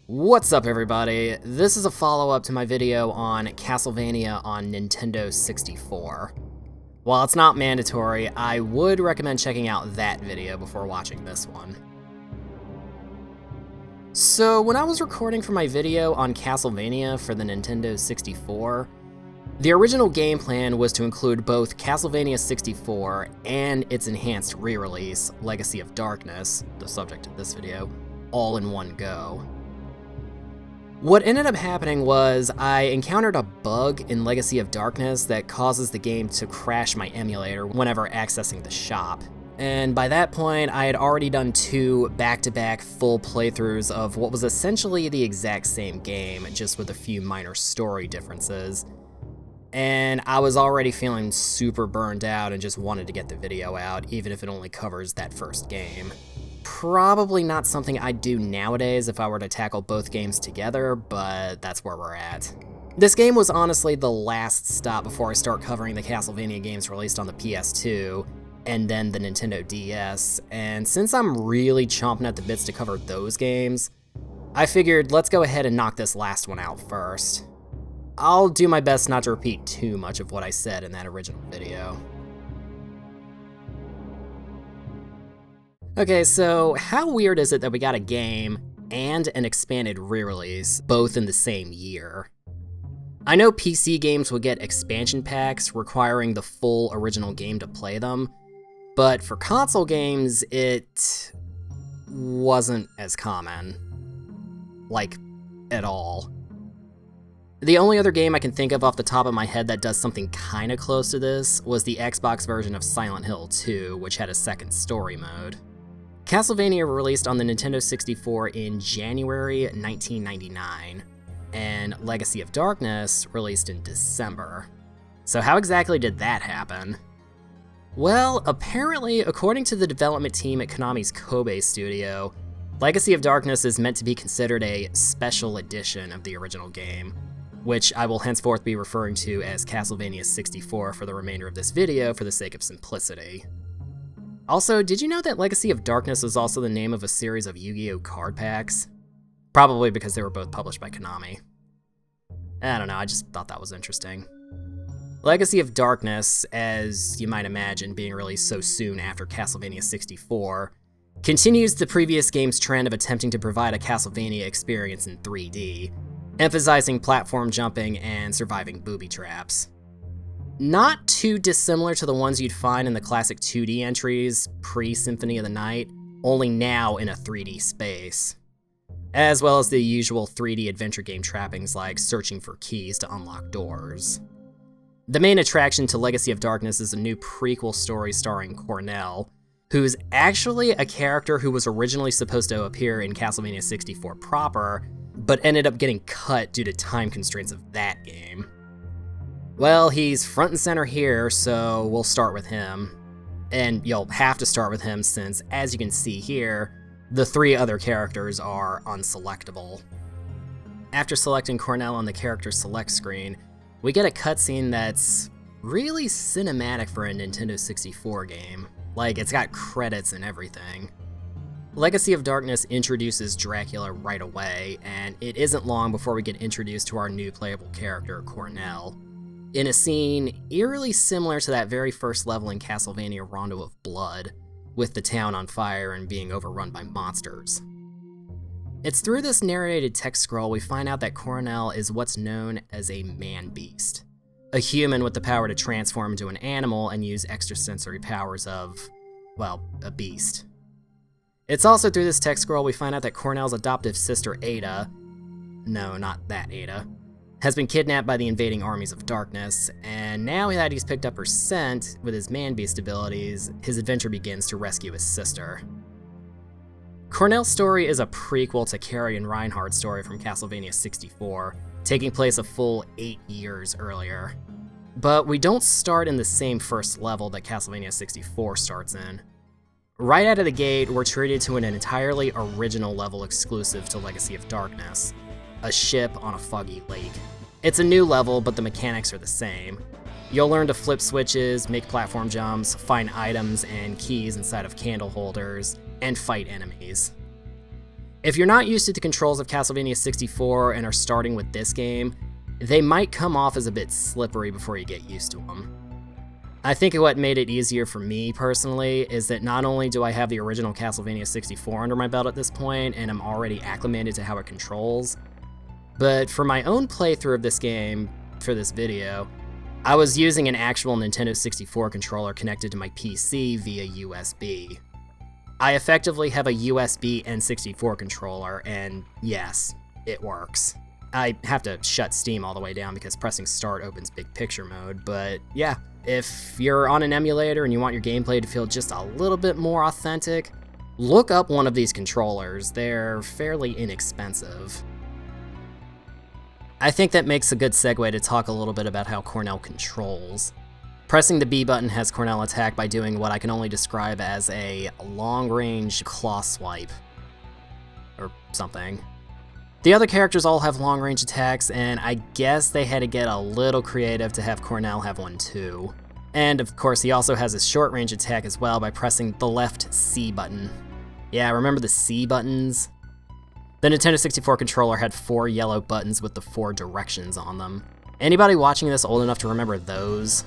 What's up everybody? This is a follow-up to my video on Castlevania on Nintendo 64. While it's not mandatory, I would recommend checking out that video before watching this one. So when I was recording for my video on Castlevania for the Nintendo 64, the original game plan was to include both Castlevania 64 and its enhanced re-release, Legacy of Darkness, the subject of this video, all in one go. What ended up happening was I encountered a bug in Legacy of Darkness that causes the game to crash my emulator whenever accessing the shop. And by that point, I had already done two back-to-back full playthroughs of what was essentially the exact same game, just with a few minor story differences. And I was already feeling super burned out and just wanted to get the video out, even if it only covers that first game. Probably not something I'd do nowadays if I were to tackle both games together, but that's where we're at. This game was honestly the last stop before I start covering the Castlevania games released on the PS2, and then the Nintendo DS, and since I'm really chomping at the bits to cover those games, I figured let's go ahead and knock this last one out first. I'll do my best not to repeat too much of what I said in that original video. Okay, so how weird is it that we got a game and an expanded re-release both in the same year? I know PC games would get expansion packs requiring the full original game to play them, but for console games, it wasn't as common. Like, at all. The only other game I can think of off the top of my head that does something kinda close to this was the Xbox version of Silent Hill 2, which had a second story mode. Castlevania released on the Nintendo 64 in January 1999, and Legacy of Darkness released in December. So how exactly did that happen? Well, apparently, according to the development team at Konami's Kobe studio, Legacy of Darkness is meant to be considered a special edition of the original game, which I will henceforth be referring to as Castlevania 64 for the remainder of this video for the sake of simplicity. Also, did you know that Legacy of Darkness is also the name of a series of Yu-Gi-Oh! Card packs? Probably because they were both published by Konami. I don't know, I just thought that was interesting. Legacy of Darkness, as you might imagine being released so soon after Castlevania 64, continues the previous game's trend of attempting to provide a Castlevania experience in 3D, emphasizing platform jumping and surviving booby traps. Not too dissimilar to the ones you'd find in the classic 2D entries pre-Symphony of the Night, only now in a 3D space. As well as the usual 3D adventure game trappings like searching for keys to unlock doors. The main attraction to Legacy of Darkness is a new prequel story starring Cornell, who's actually a character who was originally supposed to appear in Castlevania 64 proper, but ended up getting cut due to time constraints of that game. Well, he's front and center here, so we'll start with him. And you'll have to start with him since, as you can see here, the three other characters are unselectable. After selecting Cornell on the character select screen, we get a cutscene that's really cinematic for a Nintendo 64 game. Like, it's got credits and everything. Legacy of Darkness introduces Dracula right away, and it isn't long before we get introduced to our new playable character, Cornell, in a scene eerily similar to that very first level in Castlevania Rondo of Blood, with the town on fire and being overrun by monsters. It's through this narrated text scroll we find out that Cornell is what's known as a man-beast, a human with the power to transform into an animal and use extrasensory powers of, well, a beast. It's also through this text scroll we find out that Cornell's adoptive sister Ada, no, not that Ada, has been kidnapped by the invading armies of darkness, and now that he's picked up her scent with his man-beast abilities, his adventure begins to rescue his sister. Cornell's story is a prequel to Carrie and Reinhardt's story from Castlevania 64, taking place a full 8 years earlier. But we don't start in the same first level that Castlevania 64 starts in. Right out of the gate, we're treated to an entirely original level exclusive to Legacy of Darkness, a ship on a foggy lake. It's a new level, but the mechanics are the same. You'll learn to flip switches, make platform jumps, find items and keys inside of candle holders, and fight enemies. If you're not used to the controls of Castlevania 64 and are starting with this game, they might come off as a bit slippery before you get used to them. I think what made it easier for me personally is that not only do I have the original Castlevania 64 under my belt at this point and I'm already acclimated to how it controls, but for my own playthrough of this game for this video, I was using an actual Nintendo 64 controller connected to my PC via USB. I effectively have a USB N64 controller, and yes, it works. I have to shut Steam all the way down because pressing start opens big picture mode, but yeah, if you're on an emulator and you want your gameplay to feel just a little bit more authentic, look up one of these controllers. They're fairly inexpensive. I think that makes a good segue to talk a little bit about how Cornell controls. Pressing the B button has Cornell attack by doing what I can only describe as a long-range claw swipe. Or something. The other characters all have long-range attacks, and I guess they had to get a little creative to have Cornell have one too. And of course he also has a short-range attack as well by pressing the left C button. Yeah, remember the C buttons? The Nintendo 64 controller had 4 yellow buttons with the 4 directions on them. Anybody watching this old enough to remember those?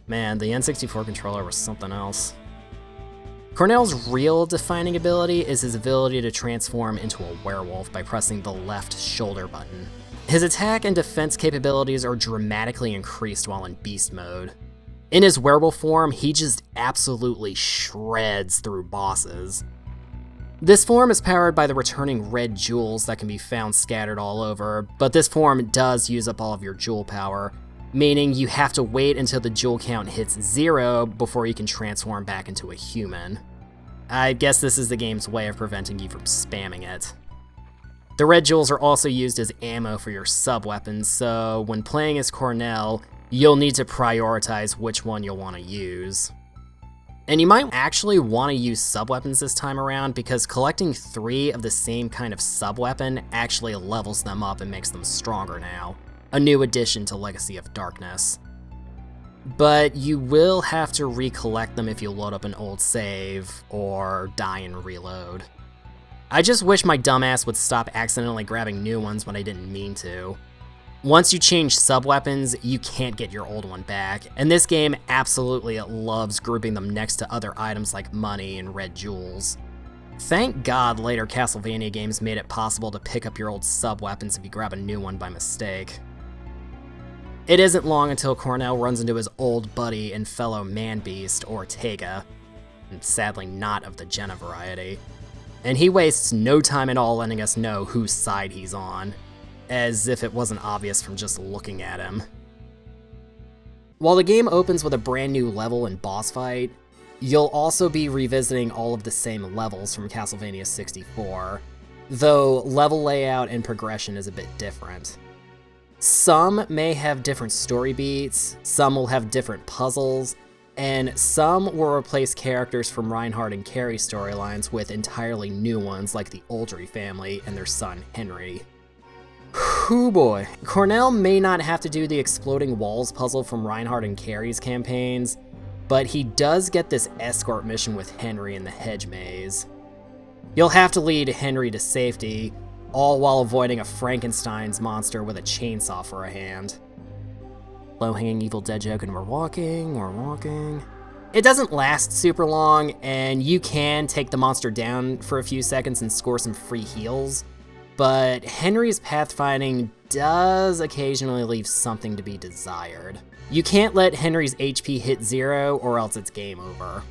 Man, the N64 controller was something else. Cornell's real defining ability is his ability to transform into a werewolf by pressing the left shoulder button. His attack and defense capabilities are dramatically increased while in beast mode. In his werewolf form, he just absolutely shreds through bosses. This form is powered by the returning red jewels that can be found scattered all over, but this form does use up all of your jewel power, meaning you have to wait until the jewel count hits 0 before you can transform back into a human. I guess this is the game's way of preventing you from spamming it. The red jewels are also used as ammo for your sub-weapons, so when playing as Cornell, you'll need to prioritize which one you'll want to use. And you might actually want to use sub-weapons this time around because collecting 3 of the same kind of sub-weapon actually levels them up and makes them stronger now. A new addition to Legacy of Darkness. But you will have to recollect them if you load up an old save or die and reload. I just wish my dumbass would stop accidentally grabbing new ones when I didn't mean to. Once you change sub-weapons, you can't get your old one back, and this game absolutely loves grouping them next to other items like money and red jewels. Thank God later Castlevania games made it possible to pick up your old sub-weapons if you grab a new one by mistake. It isn't long until Cornell runs into his old buddy and fellow man-beast, Ortega, and sadly not of the Jenna variety, and he wastes no time at all letting us know whose side he's on, as if it wasn't obvious from just looking at him. While the game opens with a brand new level and boss fight, you'll also be revisiting all of the same levels from Castlevania 64, though level layout and progression is a bit different. Some may have different story beats, some will have different puzzles, and some will replace characters from Reinhardt and Carrie storylines with entirely new ones like the Oldry family and their son Henry. Whew boy. Cornell may not have to do the exploding walls puzzle from Reinhardt and Carrie's campaigns, but he does get this escort mission with Henry in the hedge maze. You'll have to lead Henry to safety, all while avoiding a Frankenstein's monster with a chainsaw for a hand. Low-hanging Evil Dead joke and we're walking. It doesn't last super long, and you can take the monster down for a few seconds and score some free heals, but Henry's pathfinding does occasionally leave something to be desired. You can't let Henry's HP hit 0 or else it's game over.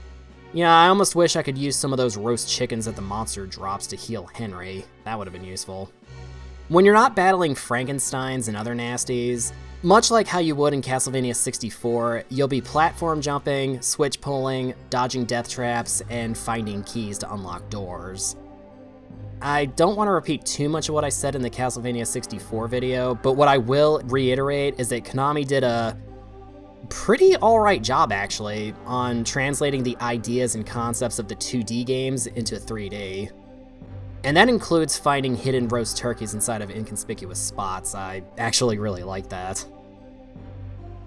Yeah, I almost wish I could use some of those roast chickens that the monster drops to heal Henry. That would have been useful. When you're not battling Frankensteins and other nasties, much like how you would in Castlevania 64, you'll be platform jumping, switch pulling, dodging death traps, and finding keys to unlock doors. I don't want to repeat too much of what I said in the Castlevania 64 video, but what I will reiterate is that Konami did a pretty alright job, actually, on translating the ideas and concepts of the 2D games into 3D. And that includes finding hidden roast turkeys inside of inconspicuous spots. I actually really like that.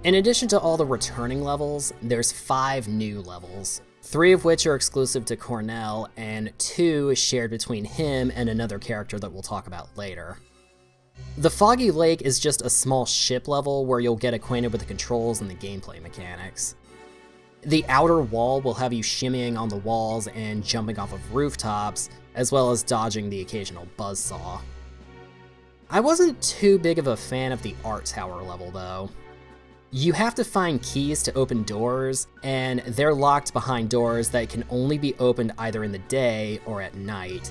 In addition to all the returning levels, there's 5 new levels. 3 of which are exclusive to Cornell, and 2 shared between him and another character that we'll talk about later. The Foggy Lake is just a small ship level where you'll get acquainted with the controls and the gameplay mechanics. The outer wall will have you shimmying on the walls and jumping off of rooftops, as well as dodging the occasional buzzsaw. I wasn't too big of a fan of the art tower level though. You have to find keys to open doors, and they're locked behind doors that can only be opened either in the day or at night.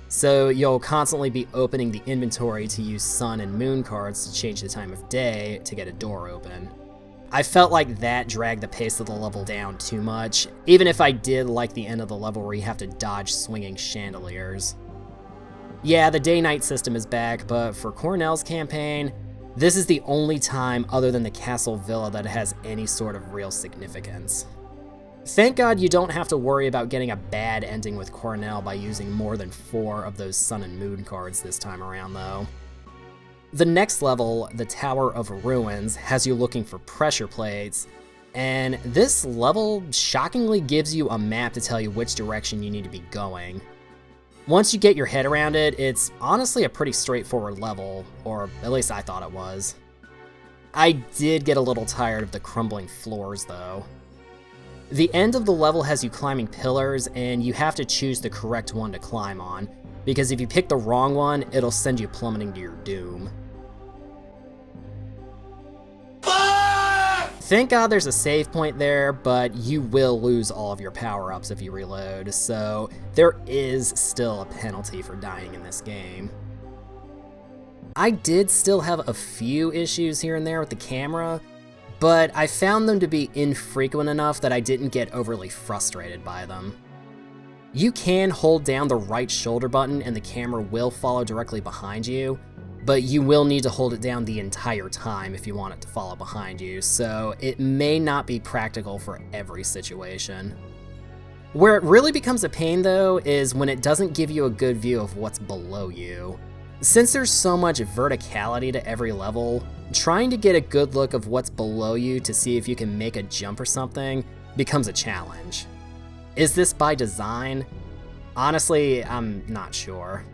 So you'll constantly be opening the inventory to use sun and moon cards to change the time of day to get a door open. I felt like that dragged the pace of the level down too much, even if I did like the end of the level where you have to dodge swinging chandeliers. Yeah, the day-night system is back, but for Cornell's campaign, this is the only time other than the Castle Villa that it has any sort of real significance. Thank God you don't have to worry about getting a bad ending with Cornell by using more than 4 of those Sun and Moon cards this time around though. The next level, the Tower of Ruins, has you looking for pressure plates, and this level shockingly gives you a map to tell you which direction you need to be going. Once you get your head around it, it's honestly a pretty straightforward level, or at least I thought it was. I did get a little tired of the crumbling floors though. The end of the level has you climbing pillars, and you have to choose the correct one to climb on, because if you pick the wrong one, it'll send you plummeting to your doom. Thank God there's a save point there, but you will lose all of your power-ups if you reload, so there is still a penalty for dying in this game. I did still have a few issues here and there with the camera, but I found them to be infrequent enough that I didn't get overly frustrated by them. You can hold down the right shoulder button and the camera will follow directly behind you, but you will need to hold it down the entire time if you want it to follow behind you, so it may not be practical for every situation. Where it really becomes a pain though is when it doesn't give you a good view of what's below you. Since there's so much verticality to every level, trying to get a good look of what's below you to see if you can make a jump or something becomes a challenge. Is this by design? Honestly, I'm not sure.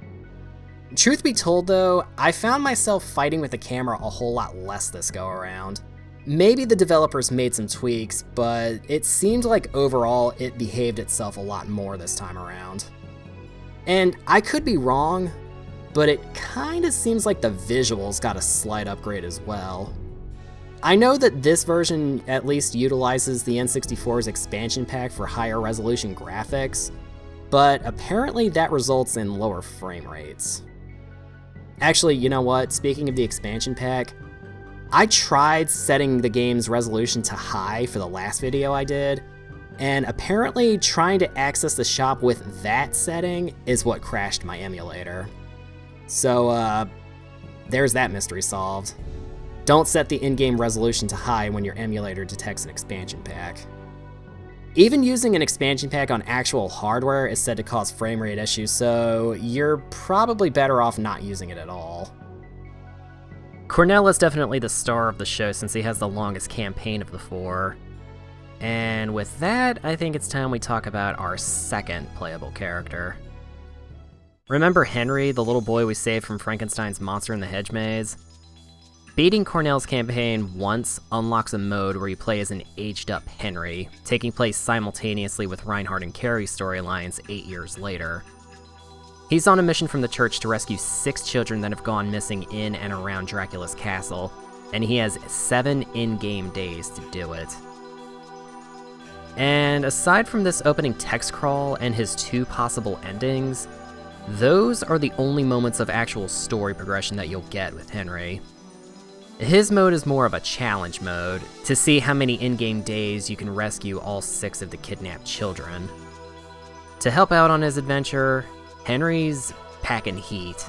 Truth be told though, I found myself fighting with the camera a whole lot less this go around. Maybe the developers made some tweaks, but it seemed like overall it behaved itself a lot more this time around. And I could be wrong, but it kinda seems like the visuals got a slight upgrade as well. I know that this version at least utilizes the N64's expansion pack for higher resolution graphics, but apparently that results in lower frame rates. Actually, you know what? Speaking of the expansion pack, I tried setting the game's resolution to high for the last video I did, and apparently trying to access the shop with that setting is what crashed my emulator. So, there's that mystery solved. Don't set the in-game resolution to high when your emulator detects an expansion pack. Even using an expansion pack on actual hardware is said to cause frame rate issues, so you're probably better off not using it at all. Cornell is definitely the star of the show since he has the longest campaign of the 4. And with that, I think it's time we talk about our second playable character. Remember Henry, the little boy we saved from Frankenstein's Monster in the Hedge Maze? Beating Cornell's campaign once unlocks a mode where you play as an aged-up Henry, taking place simultaneously with Reinhardt and Carrie's storylines 8 years later. He's on a mission from the church to rescue 6 children that have gone missing in and around Dracula's castle, and he has 7 in-game days to do it. And aside from this opening text crawl and his 2 possible endings, those are the only moments of actual story progression that you'll get with Henry. His mode is more of a challenge mode, to see how many in-game days you can rescue all 6 of the kidnapped children. To help out on his adventure, Henry's packing heat.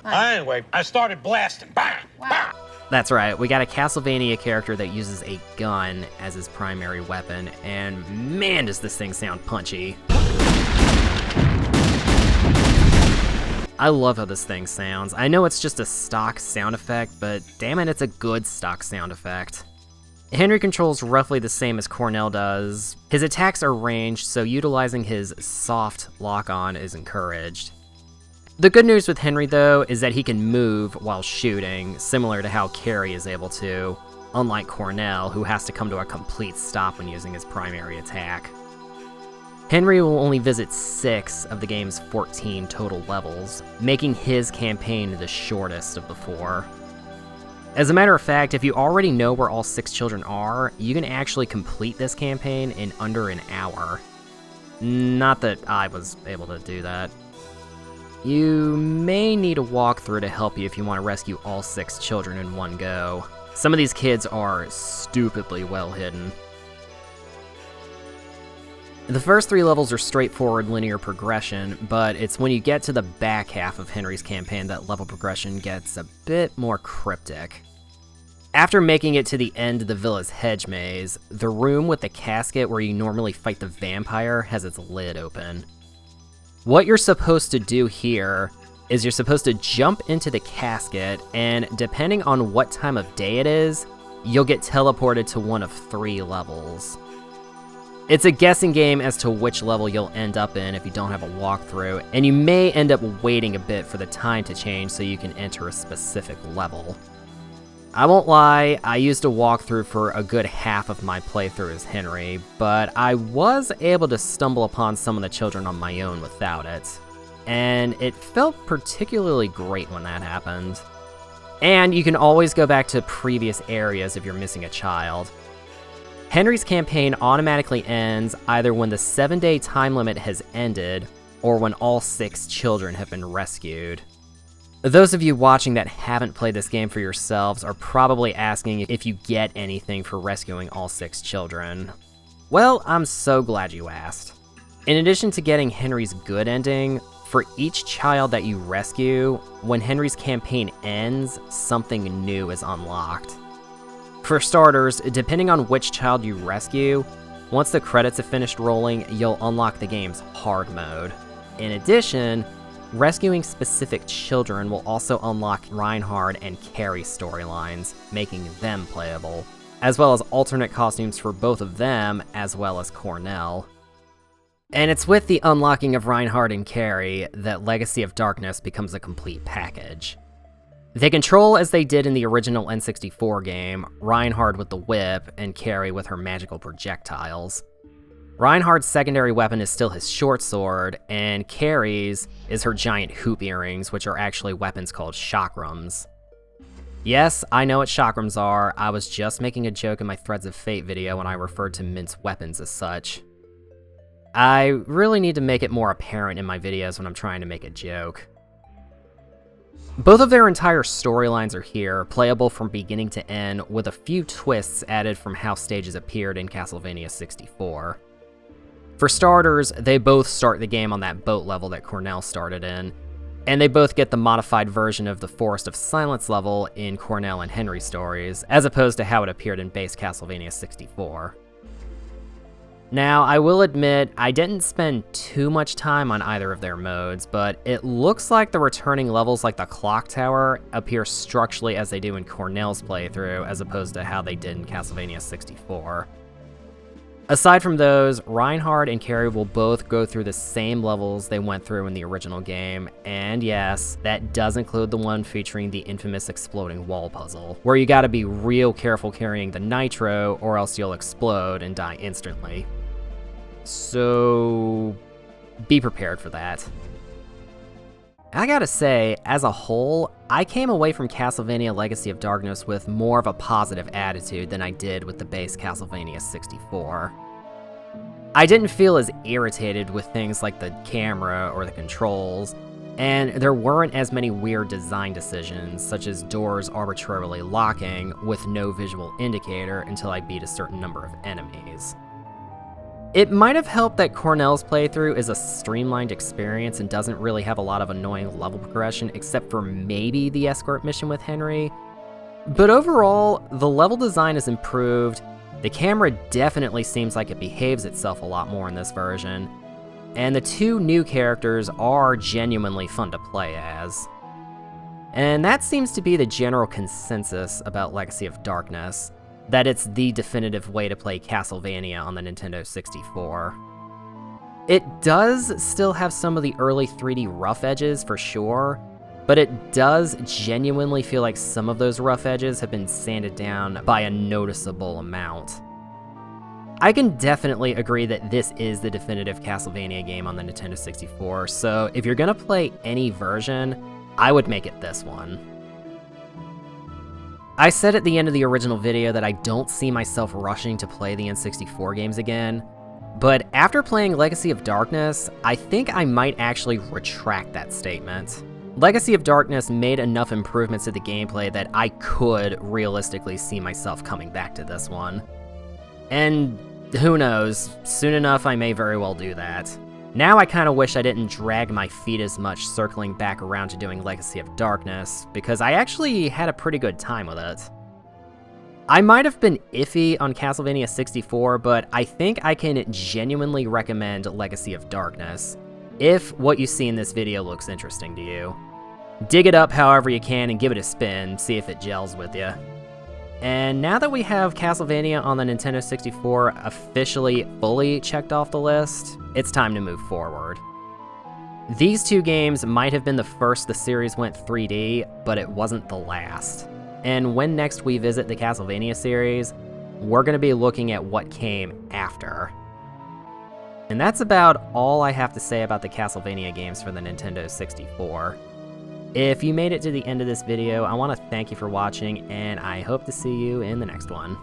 Anyway, I started blasting. Bang! Bang! That's right, we got a Castlevania character that uses a gun as his primary weapon, and man does this thing sound punchy. I love how this thing sounds. I know it's just a stock sound effect, but damn it, it's a good stock sound effect. Henry controls roughly the same as Cornell does. His attacks are ranged, so utilizing his soft lock-on is encouraged. The good news with Henry, though, is that he can move while shooting, similar to how Carrie is able to, unlike Cornell, who has to come to a complete stop when using his primary attack. Henry will only visit 6 of the game's 14 total levels, making his campaign the shortest of the 4. As a matter of fact, if you already know where all 6 children are, you can actually complete this campaign in under an hour. Not that I was able to do that. You may need a walkthrough to help you if you want to rescue all 6 children in one go. Some of these kids are stupidly well hidden. The first 3 levels are straightforward linear progression, but it's when you get to the back half of Henry's campaign that level progression gets a bit more cryptic. After making it to the end of the villa's hedge maze, the room with the casket where you normally fight the vampire has its lid open. What you're supposed to do here is you're supposed to jump into the casket, and depending on what time of day it is, you'll get teleported to one of 3 levels. It's a guessing game as to which level you'll end up in if you don't have a walkthrough, and you may end up waiting a bit for the time to change so you can enter a specific level. I won't lie, I used a walkthrough for a good half of my playthrough as Henry, but I was able to stumble upon some of the children on my own without it, and it felt particularly great when that happened. And you can always go back to previous areas if you're missing a child. Henry's campaign automatically ends either when the 7-day time limit has ended, or when all 6 children have been rescued. Those of you watching that haven't played this game for yourselves are probably asking if you get anything for rescuing all 6 children. Well, I'm so glad you asked. In addition to getting Henry's good ending, for each child that you rescue, when Henry's campaign ends, something new is unlocked. For starters, depending on which child you rescue, once the credits have finished rolling, you'll unlock the game's hard mode. In addition, rescuing specific children will also unlock Reinhard and Carrie storylines, making them playable, as well as alternate costumes for both of them, as well as Cornell. And it's with the unlocking of Reinhard and Carrie that Legacy of Darkness becomes a complete package. They control as they did in the original N64 game, Reinhard with the whip and Carrie with her magical projectiles. Reinhard's secondary weapon is still his short sword, and Carrie's is her giant hoop earrings, which are actually weapons called chakrams. Yes, I know what chakrams are. I was just making a joke in my Threads of Fate video when I referred to minced weapons as such. I really need to make it more apparent in my videos when I'm trying to make a joke. Both of their entire storylines are here, playable from beginning to end, with a few twists added from how stages appeared in Castlevania 64. For starters, they both start the game on that boat level that Cornell started in, and they both get the modified version of the Forest of Silence level in Cornell and Henry stories, as opposed to how it appeared in base Castlevania 64. Now, I will admit, I didn't spend too much time on either of their modes, but it looks like the returning levels like the Clock Tower appear structurally as they do in Cornell's playthrough, as opposed to how they did in Castlevania 64. Aside from those, Reinhard and Carrie will both go through the same levels they went through in the original game, and yes, that does include the one featuring the infamous exploding wall puzzle, where you gotta be real careful carrying the nitro or else you'll explode and die instantly. So, be prepared for that. I gotta say, as a whole, I came away from Castlevania Legacy of Darkness with more of a positive attitude than I did with the base Castlevania 64. I didn't feel as irritated with things like the camera or the controls, and there weren't as many weird design decisions, such as doors arbitrarily locking with no visual indicator until I beat a certain number of enemies. It might have helped that Cornell's playthrough is a streamlined experience and doesn't really have a lot of annoying level progression except for maybe the escort mission with Henry. But overall, the level design is improved, the camera definitely seems like it behaves itself a lot more in this version, and the 2 new characters are genuinely fun to play as. And that seems to be the general consensus about Legacy of Darkness. that it's the definitive way to play Castlevania on the Nintendo 64. It does still have some of the early 3D rough edges for sure, but it does genuinely feel like some of those rough edges have been sanded down by a noticeable amount. I can definitely agree that this is the definitive Castlevania game on the Nintendo 64, so if you're gonna play any version, I would make it this one. I said at the end of the original video that I don't see myself rushing to play the N64 games again, but after playing Legacy of Darkness, I think I might actually retract that statement. Legacy of Darkness made enough improvements to the gameplay that I could realistically see myself coming back to this one. And who knows, soon enough I may very well do that. Now I kinda wish I didn't drag my feet as much circling back around to doing Legacy of Darkness, because I actually had a pretty good time with it. I might have been iffy on Castlevania 64, but I think I can genuinely recommend Legacy of Darkness, if what you see in this video looks interesting to you. Dig it up however you can and give it a spin, see if it gels with you. And now that we have Castlevania on the Nintendo 64 officially fully checked off the list, it's time to move forward. These two games might have been the first the series went 3D, but it wasn't the last. And when next we visit the Castlevania series, we're going to be looking at what came after. And that's about all I have to say about the Castlevania games for the Nintendo 64. If you made it to the end of this video, I want to thank you for watching, and I hope to see you in the next one.